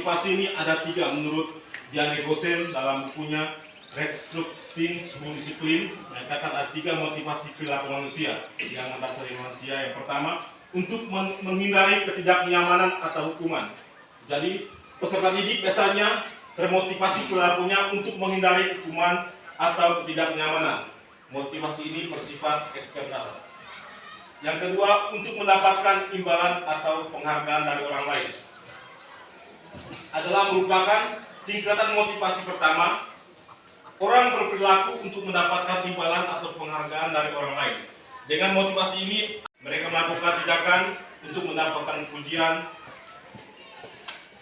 motivasi ini ada 3 menurut Diane Gosen dalam bukunya Restructuring Sebuah Disiplin, menyatakan ada 3 motivasi perilaku manusia yang mendasari manusia. Yang pertama, untuk menghindari ketidaknyamanan atau hukuman. Jadi peserta didik biasanya termotivasi perilakunya untuk menghindari hukuman atau ketidaknyamanan. Motivasi ini bersifat eksternal. Yang kedua, untuk mendapatkan imbalan atau penghargaan dari orang lain. Adalah merupakan tingkatan motivasi pertama. Orang berperilaku untuk mendapatkan imbalan atau penghargaan dari orang lain. Dengan motivasi ini, mereka melakukan tindakan untuk mendapatkan pujian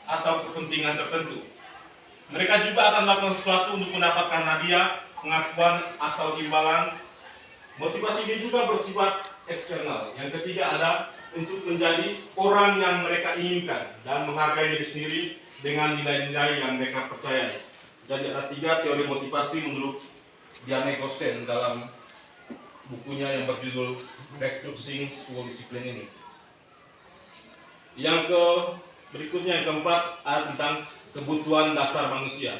atau kepentingan tertentu. Mereka juga akan melakukan sesuatu untuk mendapatkan hadiah, pengakuan atau imbalan. Motivasi ini juga bersifat eksternal. Yang ketiga ada untuk menjadi orang yang mereka inginkan dan menghargai diri sendiri dengan nilai-nilai yang mereka percayai. Jadi ada 3 teori motivasi menurut Diane Gosen dalam bukunya yang berjudul Restructuring Sebuah Disiplin ini. Yang berikutnya, yang keempat, ada tentang kebutuhan dasar manusia.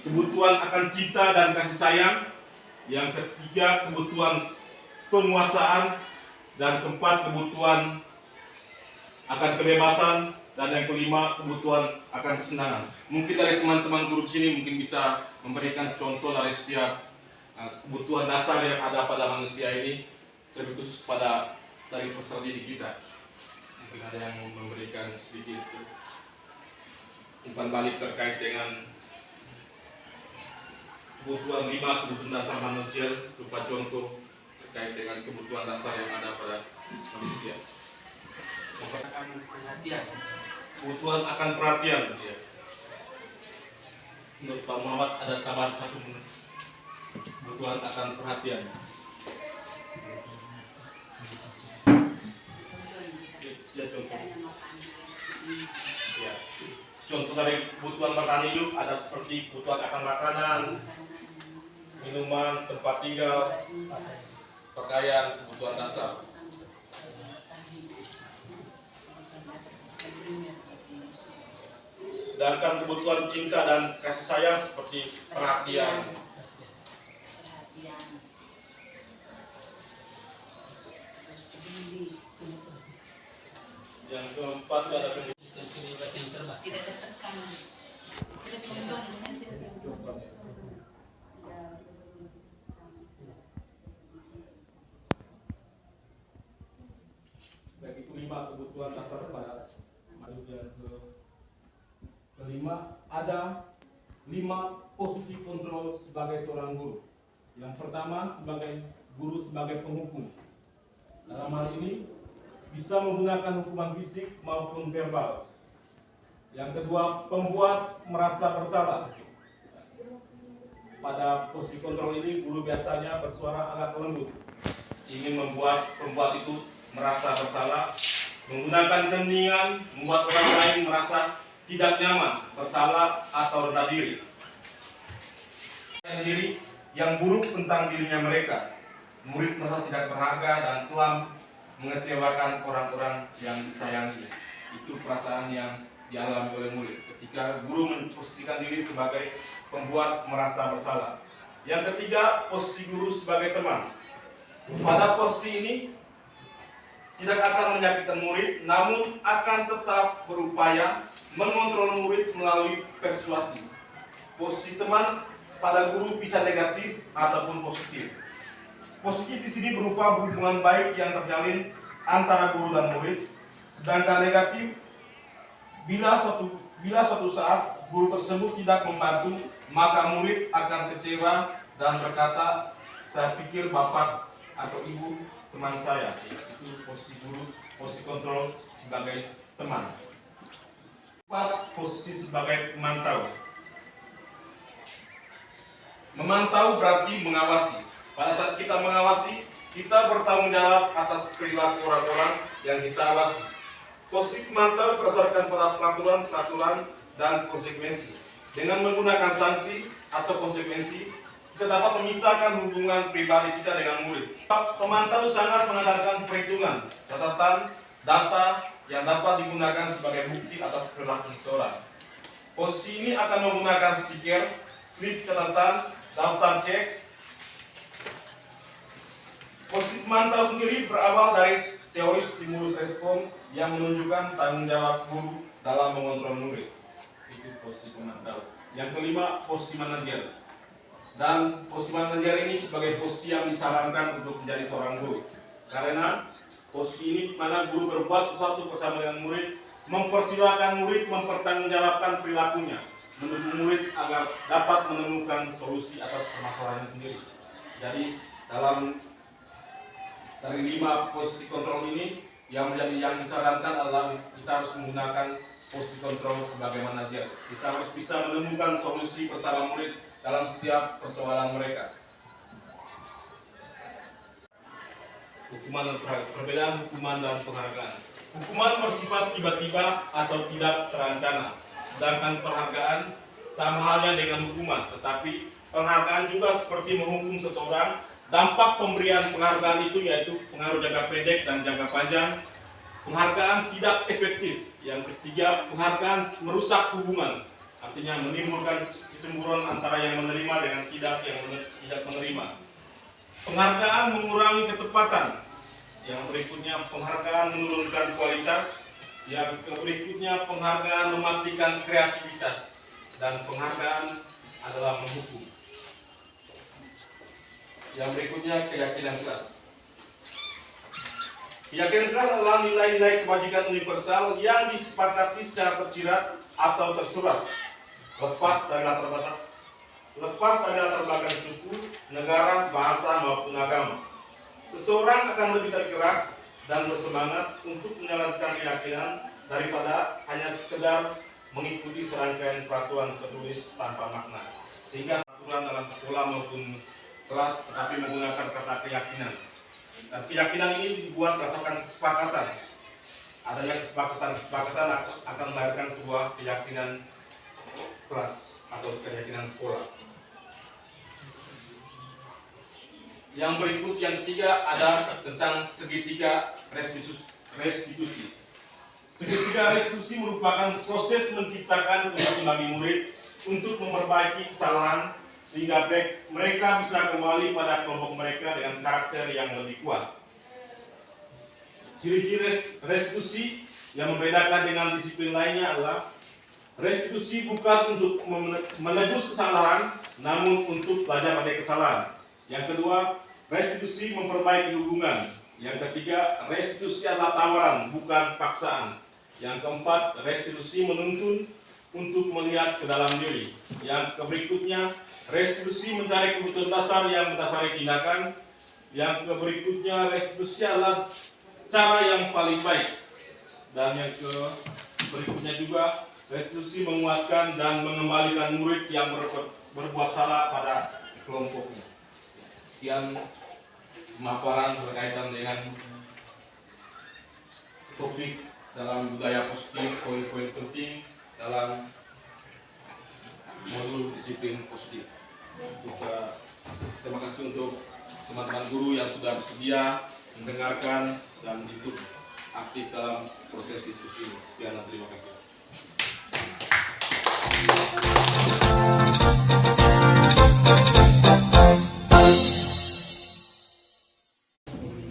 Kebutuhan akan cinta dan kasih sayang. Yang ketiga, kebutuhan penguasaan. Dan keempat, kebutuhan akan kebebasan. Dan yang kelima, kebutuhan akan kesenangan. Mungkin dari teman-teman guru di sini mungkin bisa memberikan contoh dari setiap kebutuhan dasar yang ada pada manusia ini, terlebih khusus pada dari peserta didik kita. Mungkin ada yang memberikan sedikit umpan balik terkait dengan kebutuhan 5 kebutuhan dasar manusia, berupa contoh terkait dengan kebutuhan dasar yang ada pada manusia. Perhatian. Kebutuhan akan perhatian. Ya. Menurut Pak Muhammad ada tambahan 1 menit. Kebutuhan akan perhatian. Ya, contoh. Ya. Contoh dari kebutuhan bertahan hidup ada seperti kebutuhan akan makanan, minuman, tempat tinggal, pakaian, kebutuhan dasar. Sedangkan kebutuhan cinta dan kasih sayang seperti perhatian. Yang keempat ada kebebasan terbang. Tidak tertekan. Bagi itu 5 kebutuhan dasar pada manusia. Kelima, ada 5 posisi kontrol sebagai seorang guru. Yang pertama, sebagai guru sebagai penghukum. Dalam hal ini bisa menggunakan hukuman fisik maupun verbal. Yang kedua, pembuat merasa bersalah. Pada posisi kontrol ini, guru biasanya bersuara agak lembut, ingin membuat pembuat itu merasa bersalah, menggunakan keheningan, membuat orang lain merasa tidak nyaman, bersalah, atau rendah diri. Diri yang buruk tentang dirinya mereka. Murid merasa tidak berharga dan telah mengecewakan orang-orang yang disayangi. Itu perasaan yang dialami oleh murid ketika guru memposisikan diri sebagai pembuat merasa bersalah. Yang ketiga, posisi guru sebagai teman. Pada posisi ini tidak akan menyakitkan murid, namun akan tetap berupaya mengontrol murid melalui persuasi. Posisi teman pada guru bisa negatif ataupun positif. Positif di sini berupa hubungan baik yang terjalin antara guru dan murid. Sedangkan negatif, bila suatu saat guru tersebut tidak membantu, maka murid akan kecewa dan berkata, "Saya pikir bapak atau ibu teman saya." Itu posisi guru, posisi kontrol sebagai teman. Posisi sebagai pemantau. Memantau berarti mengawasi. Pada saat kita mengawasi, kita bertanggung jawab atas perilaku orang-orang yang kita awasi. Posisi pemantau berdasarkan pada peraturan dan konsekuensi. Dengan menggunakan sanksi atau konsekuensi, kita dapat memisahkan hubungan pribadi kita dengan murid. Pemantau sangat mengandalkan perhitungan, catatan, data yang dapat digunakan sebagai bukti atas perilaku seseorang. Posisi ini akan menggunakan stiker, slip catatan, daftar cek. Posisi pemantau sendiri berawal dari teori stimulus respon yang menunjukkan tanggung jawab guru dalam mengontrol murid. Itu posisi pemantau. Yang kelima, posisi manajer. Dan posisi manajer ini sebagai posisi yang disarankan untuk menjadi seorang guru. Karena posisi ini mana guru berbuat sesuatu bersama dengan murid, mempersilahkan murid mempertanggungjawabkan perilakunya, mendukung murid agar dapat menemukan solusi atas permasalahannya sendiri. Jadi dalam dari 5 posisi kontrol ini yang disarankan adalah kita harus menggunakan posisi kontrol sebagai manajer. Kita harus bisa menemukan solusi bersama murid dalam setiap persoalan mereka. Perbedaan hukuman dan penghargaan. Hukuman bersifat tiba-tiba atau tidak terencana, sedangkan penghargaan sama halnya dengan hukuman, tetapi penghargaan juga seperti menghukum seseorang. Dampak pemberian penghargaan itu yaitu pengaruh jangka pendek dan jangka panjang. Penghargaan tidak efektif. Yang ketiga, penghargaan merusak hubungan, artinya menimbulkan kecemburuan antara yang menerima dengan tidak menerima. Penghargaan mengurangi ketepatan. Yang berikutnya, penghargaan menurunkan kualitas. Yang berikutnya, penghargaan mematikan kreativitas. Dan penghargaan adalah menghukum. Yang berikutnya, keyakinan keras. Keyakinan keras adalah nilai-nilai kebajikan universal yang disepakati secara tersirat atau tersurat, lepas dari latar belakang suku, negara, bahasa maupun agama. Seseorang akan lebih tergerak dan bersemangat untuk menjalankan keyakinan daripada hanya sekedar mengikuti serangkaian peraturan tertulis tanpa makna. Sehingga peraturan dalam sekolah maupun kelas tetapi menggunakan kata keyakinan. Dan keyakinan ini dibuat berdasarkan kesepakatan. Adanya kesepakatan akan melahirkan sebuah keyakinan kelas atau keyakinan sekolah. Yang berikut, yang ketiga, ada tentang segitiga restitusi. Segitiga restitusi merupakan proses menciptakan kondisi bagi murid untuk memperbaiki kesalahan sehingga mereka bisa kembali pada kelompok mereka dengan karakter yang lebih kuat. Ciri-ciri restitusi yang membedakan dengan disiplin lainnya adalah restitusi bukan untuk menebus kesalahan, namun untuk belajar dari kesalahan. Yang kedua, restitusi memperbaiki hubungan. Yang ketiga, restitusi adalah tawaran, bukan paksaan. Yang keempat, restitusi menuntun untuk melihat ke dalam diri. Yang berikutnya, restitusi mencari kebutuhan dasar yang mendasari tindakan. Yang berikutnya, restitusi adalah cara yang paling baik. Dan yang berikutnya juga, restitusi menguatkan dan mengembalikan murid yang berbuat salah pada kelompoknya. Sekian pemaparan berkaitan dengan topik dalam budaya positif, poin-poin penting dalam modul disiplin positif. Terima kasih untuk teman-teman guru yang sudah bersedia mendengarkan dan ikut aktif dalam proses diskusi ini. Sekian dan terima kasih.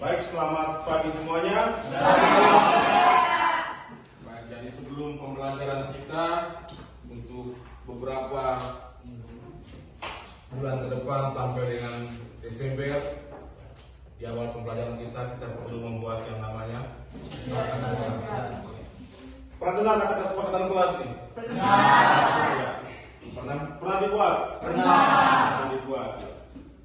Baik, selamat pagi semuanya. Baik, jadi sebelum pembelajaran kita untuk beberapa bulan ke depan sampai dengan Desember, di awal pembelajaran kita perlu membuat yang namanya kesepakatan kelas. Pernah dengar kata kesepakatan kelas ini? Pernah dibuat? Pernah dibuat.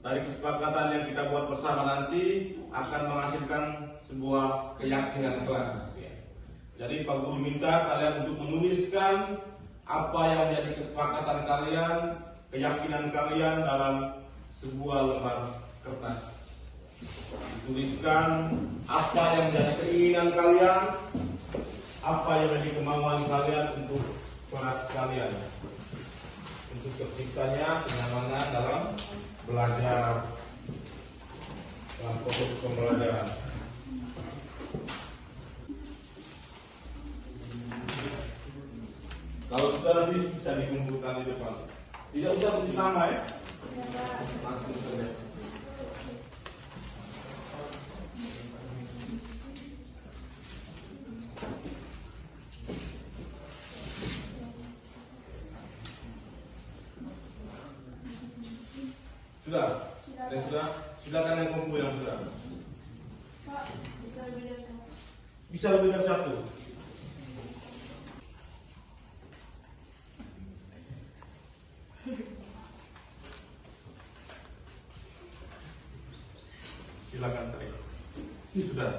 Dari kesepakatan yang kita buat bersama nanti akan menghasilkan sebuah keyakinan kelas. Jadi Pak Guru minta kalian untuk menuliskan apa yang menjadi kesepakatan kalian, keyakinan kalian dalam sebuah lembar kertas. Dituliskan apa yang menjadi keinginan kalian, apa yang menjadi kemauan kalian untuk kelas kalian, untuk terciptanya kenyamanan dalam belajar, dalam proses pembelajaran. Kalau sudah nanti bisa dikumpulkan di depan. Tidak usah bersama ya. Langsung saja. Sudah? Dan sudah? Silakan yang kumpul yang sudah. Pak, bisa lebih dari satu. Bisa lebih dari satu. Silakan saya. Ini sudah.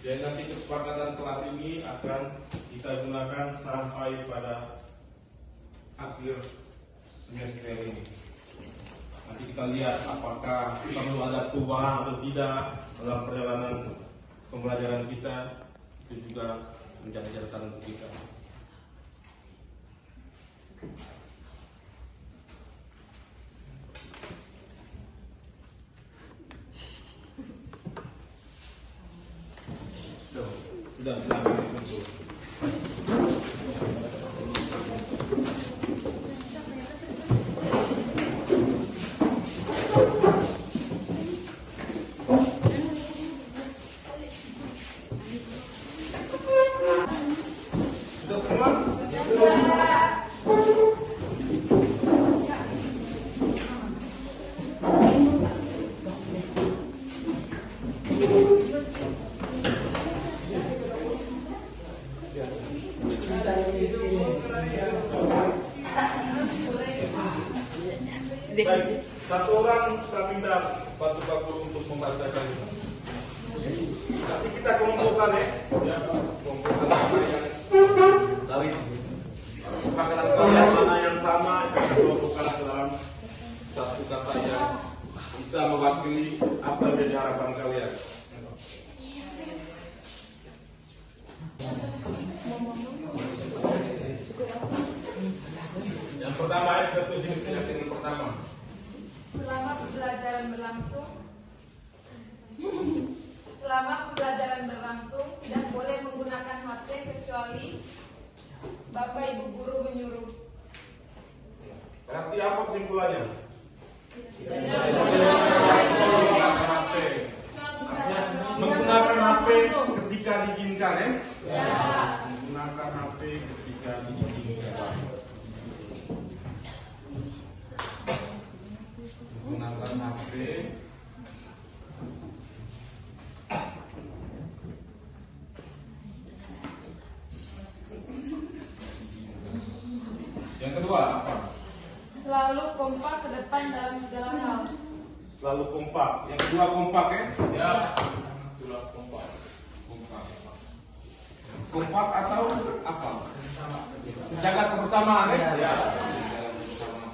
Jadi nanti kesepakatan kelas ini akan kita gunakan sampai pada akhir semester ini. Nanti kita lihat apakah perlu ada perubahan atau tidak dalam perjalanan pembelajaran kita. Itu juga menjadi catatan untuk kita. Sudah. Sudah semua? Baik, satu orang saya minta bantu Bapak untuk membacakan itu. Nanti kita kumpulkan ya. Kumpulkan mana yang dari kesepakatan kalian mana yang sama kita kumpulkan ke dalam satu kata yang bisa mewakili apa yang menjadi harapan kalian. Yang pertama kita tuju penyakit yang pertama. Selama pembelajaran berlangsung, tidak boleh menggunakan HP kecuali Bapak Ibu guru menyuruh. Berarti apa kesimpulannya? Menggunakan HP ketika diizinkan ya? Menggunakan HP ketika diizinkan. Menggunakan HP yang kedua apa? Selalu kompak ke depan dalam segala hal. Selalu kompak. Yang kedua kompak ya? Ya, itulah kompak. Kompak. Kompak atau apa? Menjaga kebersamaan ya? Ya. Menjaga kebersamaan.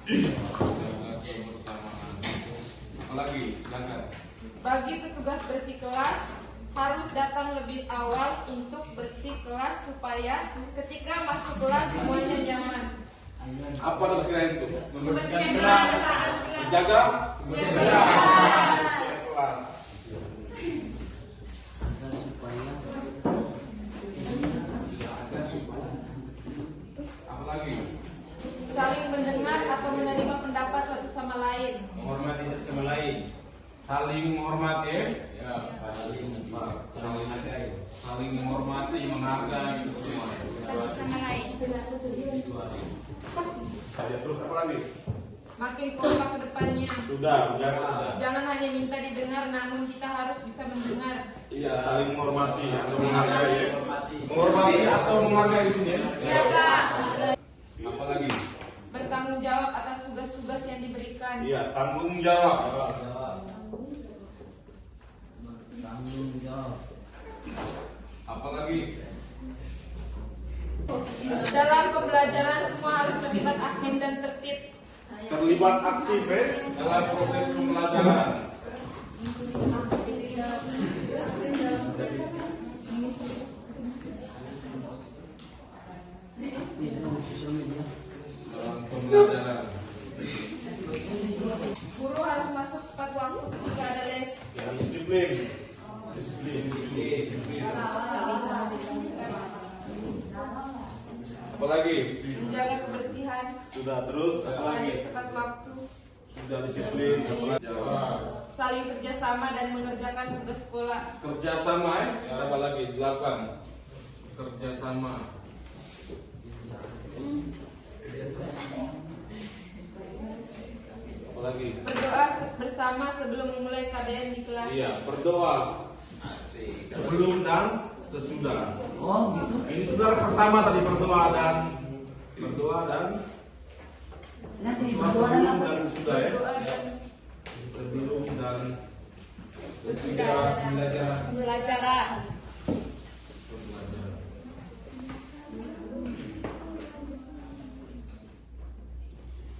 Menjaga kebersamaan. Apalagi? Silakan. Bagi petugas bersih kelas, harus datang lebih awal untuk bersih kelas supaya ketika masuk kelas semuanya nyaman. Apa kira itu? Membersihkan kelas. Menjaga kelas. Apalagi? Saling mendengar atau menerima pendapat satu sama lain. Menghormati satu sama lain. Saling menghormati, Ya, saling menghormati, menghargai itu semua. Satu sama lain. Ya, terus apa lagi? Makin kompak ke depannya. Sudah. Jangan hanya minta didengar, namun kita harus bisa mendengar. Iya, saling menghormati atau menghargai. Menghormati atau menghargai di sini. Ya, Kak. Apalagi? Bertanggung jawab atas tugas-tugas yang diberikan. Iya, tanggung jawab. Apalagi? Dalam pembelajaran semua harus terlibat aktif dan tertib. Terlibat aktif dalam proses pembelajaran. Dalam pembelajaran. Guru harus Apalagi? menjaga kebersihan, Sudah, terus apalagi? hadir tepat waktu, Sudah disiplin, apalagi? Jawab. saling kerjasama dan mengerjakan tugas sekolah, Kerjasama apa lagi? 8. Kerjasama. Apalagi? berdoa bersama sebelum memulai KBM di kelas, Iya, berdoa sebelum dan sesudah. Oh gitu. Ini saudara pertama tadi berdoa dan Nanti sebelum berdoa dan sesudah ya. berdoa dan Sebelum dan sesudah pembelajaran.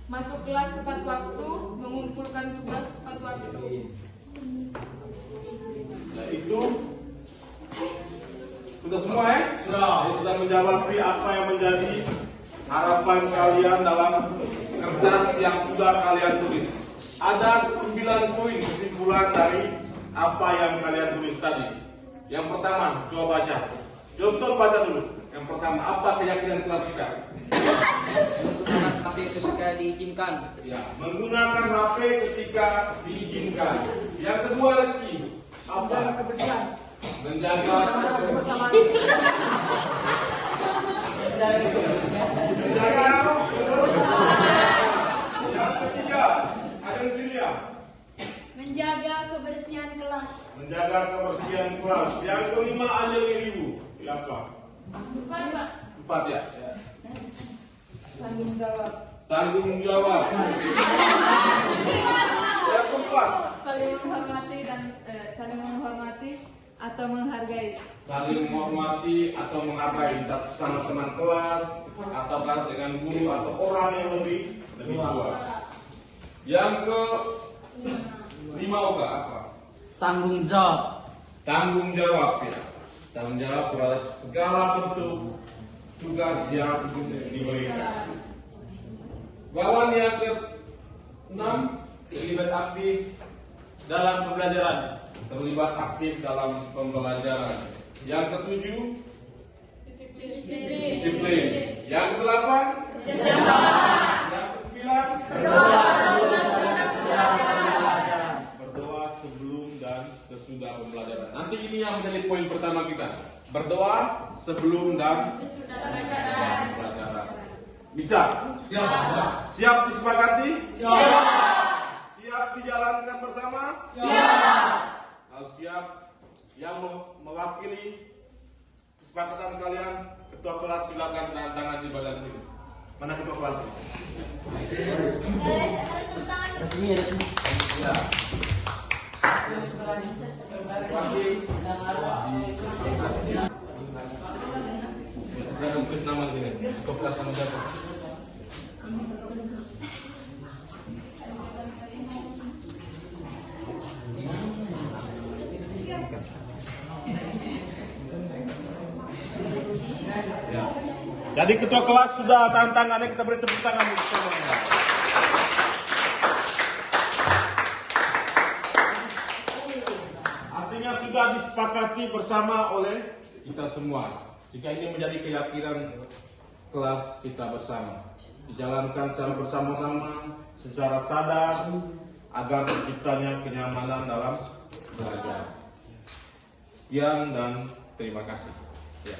Masuk kelas tepat waktu, mengumpulkan tugas tepat waktu. Nah, itu sudah semua ya? Sudah menjawab apa yang menjadi harapan kalian dalam kertas yang sudah kalian tulis. Ada 9 poin kesimpulan dari apa yang kalian tulis tadi. Yang pertama, coba baca. Jostor baca dulu. Yang pertama, apa keyakinan kelas kita? HP ketika diizinkan. Ya, menggunakan HP ketika diizinkan. Yang kedua, Reski, apa? Kebersihan. Menjaga Kebersamaan. menjaga kebersihan. Yang ketiga, ada yang sini ya? Menjaga kebersihan kelas. Menjaga kebersihan kelas. Yang kelima, Anjali Ribu. Ya, apa? Bukan, Pak. 4 ya? Tanggung jawab, Tanggung jawab. Yang keempat, saling menghormati atau menghargai. saling menghormati atau menghargai sama teman kelas atau dengan guru atau orang yang lebih tua. Yang ke 5 Oka apa? Tanggung jawab. Tanggung jawab ya. Tanggung jawab terhadap segala bentuk tugas yang diberikan. Gawan yang ke-6, Terlibat aktif dalam pembelajaran. terlibat aktif dalam pembelajaran. Yang ke-7, disiplin. Yang ke-8, yang ke-9, berdoa sebelum dan sesudah pembelajaran. Nanti ini yang menjadi poin pertama kita. Berdoa sebelum dan sesudah pembelajaran. Bisa? Siap. Siap disepakati? Siap. Siap dijalankan bersama? Siap. Kalau siap, yang mewakili kesepakatan kalian, ketua kelas silakan tanda tangan di bagian sini. Mana ketua kelas? Resmi. Ya. Saya tulis nama di sini. Ketua kelas nama siapa? Ya. Jadi ketua kelas sudah tantangannya, kita beri tepuk tangan untuk semuanya. Artinya sudah disepakati bersama oleh kita semua. Jika ini menjadi keyakinan kelas kita bersama, dijalankan secara bersama-sama, secara sadar, agar terciptanya kenyamanan dalam belajar. Sekian dan terima kasih. Ya.